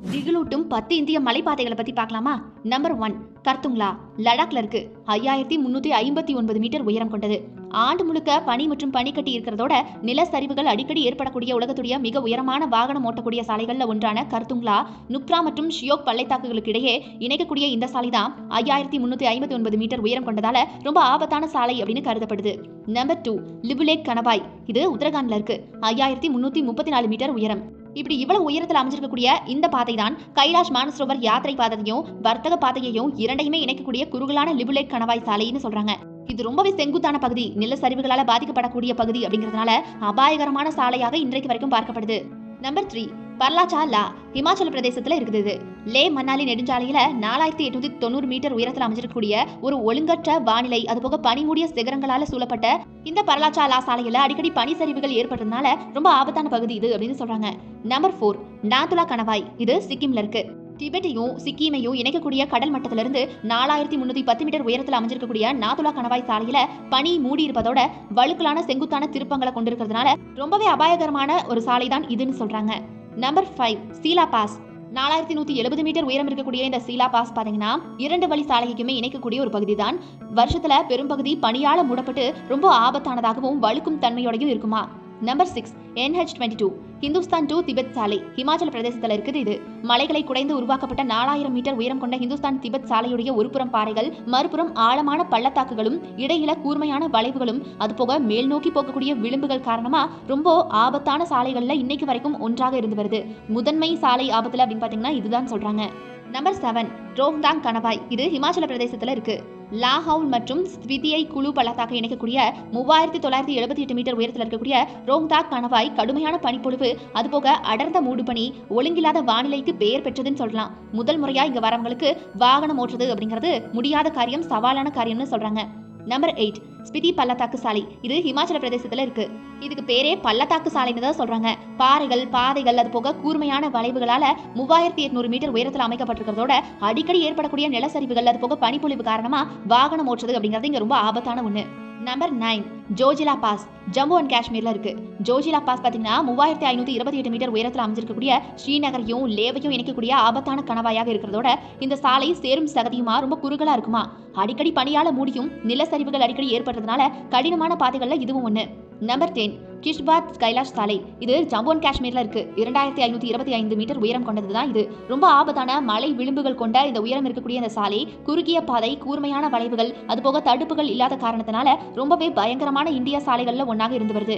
திகிலூட்டும் 10 இந்திய மலைப்பாதைகளை பத்தி பார்க்கலாமா? நம்பர் 1 கர்துங்லா, லடாக்ல இருக்கு. 5359 மீட்டர் உயரம் கொண்டது. ஆண்டு முழுக்க பனி மற்றும் பனிக்கட்டி இருக்கிறதோட நிலச்சரிவுகள் அடிக்கடி ஏற்படக்கூடிய உலகத்துடைய மிக உயரமான வாகனம் ஓட்டக்கூடிய சாலைகள்ல ஒன்றான கர்துங்லா, நுப்ரா மற்றும் ஷியோக் பள்ளத்தாக்குகளுக்கு இடையே இணைக்கக்கூடிய இந்த சாலை தான் 5359 மீட்டர் உயரம் கொண்டதால ரொம்ப ஆபத்தான சாலை அப்படின்னு கருதப்படுது. நம்பர் 2 லிபுலேக் கணவாய், இது உத்தரகாண்ட்ல இருக்கு. 5334 மீட்டர் உயரம். இப்படி இவ்வளவு உயரத்தில் அமைஞ்சிருக்கக்கூடிய இந்த பாதை தான் கைலாஷ் மானசரோவர் யாத்திரை பாதையையும் வர்த்தக பாதையையும் இரண்டையுமே இணைக்கக்கூடிய குறுகலான லிபுலேக் கணவாய் சாலைன்னு சொல்றாங்க. இது ரொம்பவே செங்குத்தான பகுதி, நிலச்சரிவுகளால பாதிக்கப்படக்கூடிய பகுதி அப்படிங்கிறதுனால அபாயகரமான சாலையாக இன்றைக்கு வரைக்கும் பார்க்கப்படுது. நம்பர் 3 பர்லாச்சா லா, ஹிமாச்சல பிரதேசத்துல இருக்குது. லே மன்னாலி நெடுஞ்சாலையில 4890 மீட்டர் உயரத்தில் அமைஞ்சிருக்கக்கூடிய ஒரு ஒழுங்கற்ற வானிலை, அதுபோக பனிமூடிய சிகரங்களால சூழப்பட்ட இந்த பர்லாச்சா லா சாலையில அடிக்கடி பனி சரிவுகள் ஏற்பட்டதுனால ரொம்ப ஆபத்தான பகுதி இது அப்படின்னு சொல்றாங்க. நம்பர் 4 நாதுலா கணவாய், இது சிக்கிம்ல இருக்கு. டிபெட்டையும் சிக்கிமையும் இணைக்கக்கூடிய கடல் மட்டத்திலிருந்து 4310 மீட்டர் உயரத்தில் அமைஞ்சிருக்கக்கூடிய நாதுலா கணவாய் சாலையில பனி மூடி இருப்பதோட வழுக்கலான செங்குத்தான திருப்பங்களை கொண்டிருக்கிறதுனால ரொம்பவே அபாயகரமான ஒரு சாலை தான் இதுன்னு சொல்றாங்க. நம்பர் 5 சீலா பாஸ், 4170 மீட்டர் உயரம் இருக்கக்கூடிய இந்த சீலா பாஸ் பாத்தீங்கன்னா 2 வழி சாலைக்குமே இணைக்கக்கூடிய ஒரு பகுதி தான். வருஷத்துல பெரும்பகுதி பனியால மூடப்பட்டு ரொம்ப ஆபத்தானதாகவும் வழுக்கும் தன்மையோடையும் இருக்குமா. Number 6 NH22 Hindustan to Tibet சாலை, ஹிமாச்சல பிரதேசத்தில் இருக்குது. இது மலைகளை குடைந்து உருவாக்கப்பட்ட 4000 மீட்டர் உயரம் கொண்ட ஹிந்துஸ்தான் திபெத் சாலையுடைய ஒருபுறம் பாறைகள், மறுபுறம் ஆழமான பள்ளத்தாக்குகளும் இடையில கூர்மையான வளைவுகளும், அதுபோக மேல் நோக்கி போகக்கூடிய விளிம்புகள் காரணமா ரொம்ப ஆபத்தான சாலைகள்ல இன்னைக்கு வரைக்கும் ஒன்றாக இருந்து வருது. முதன்மை சாலை ஆபத்துல அப்படின்னு பாத்தீங்கன்னா இதுதான் சொல்றாங்க. நம்பர் 7 ரோஹ்தாங் கணவாய், இது ஹிமாச்சல பிரதேசத்துல இருக்கு. லாஹவுல் மற்றும் ஸ்பிதியை குழு பள்ளத்தாக்கை இணைக்கக்கூடிய 3978 மீட்டர் உயரத்தில் இருக்கக்கூடிய ரோஹ்தாக் கணவாய் கடுமையான பனிப்பொழிவு, அதுபோக அடர்ந்த மூடுபனி, ஒழுங்கில்லாத வானிலைக்கு பெயர் பெற்றதுன்னு சொல்லலாம். முதல் முறையா இங்க வரவங்களுக்கு வாகனம் ஓட்டுறது அப்படிங்கிறது முடியாத காரியம், சவாலான காரியம்னு சொல்றாங்க. நம்பர் 8 ஸ்பிதி பள்ளத்தாக்கு சாலை, இது ஹிமாச்சல பிரதேசத்துல இருக்கு. இதுக்கு பேரே பள்ளத்தாக்கு சாலைன்னு தான் சொல்றாங்க. பாறைகள், பாதைகள், அது போக கூர்மையான வளைவுகளால 3800 மீட்டர் உயரத்தில் அமைக்கப்பட்டிருக்கிறதோட அடிக்கடி ஏற்படக்கூடிய நிலச்சரிவுகள், அது போக பனிப்பொழிவு காரணமா வாகனம் ஓட்டுறது அப்படிங்கிறது இங்க ரொம்ப ஆபத்தான ஒண்ணு. Number 9 Zojila pass, Jammu and காஷ்மீர்ல இருக்கு. ஜோஜிலா பாஸ் பாத்தீங்கன்னா 3528 மீட்டர் உயரத்தில் அமைஞ்சிருக்கக்கூடிய ஸ்ரீநகரையும் லேவையும் இணைக்கக்கூடிய ஆபத்தான கணவாயாக இருக்கிறதோட இந்த சாலை சேரும் சகதியுமா ரொம்ப குறுகலா இருக்குமா. அடிக்கடி பனியால மூடியும் நிலச்சரிவுகள் அடிக்கடி ஏற்படுறதுனால கடினமான பாதைகள்ல இதுவும் ஒண்ணு. நம்பர் 10 கிஷ்பாத் கைலாஷ் சாலை, இது ஜம்மு அண்ட் காஷ்மீர்ல இருக்கு. 2525 மீட்டர் உயரம் கொண்டதுதான் இது. ரொம்ப ஆபத்தான மலை விளிம்புகள் கொண்ட இந்த உயரம் இருக்கக்கூடிய இந்த சாலை குறுகிய பாதை, கூர்மையான வளைவுகள், அதுபோக தடுப்புகள் இல்லாத காரணத்தினால ரொம்பவே பயங்கரமான இந்திய சாலைகள்ல ஒன்னாக இருந்து வருது.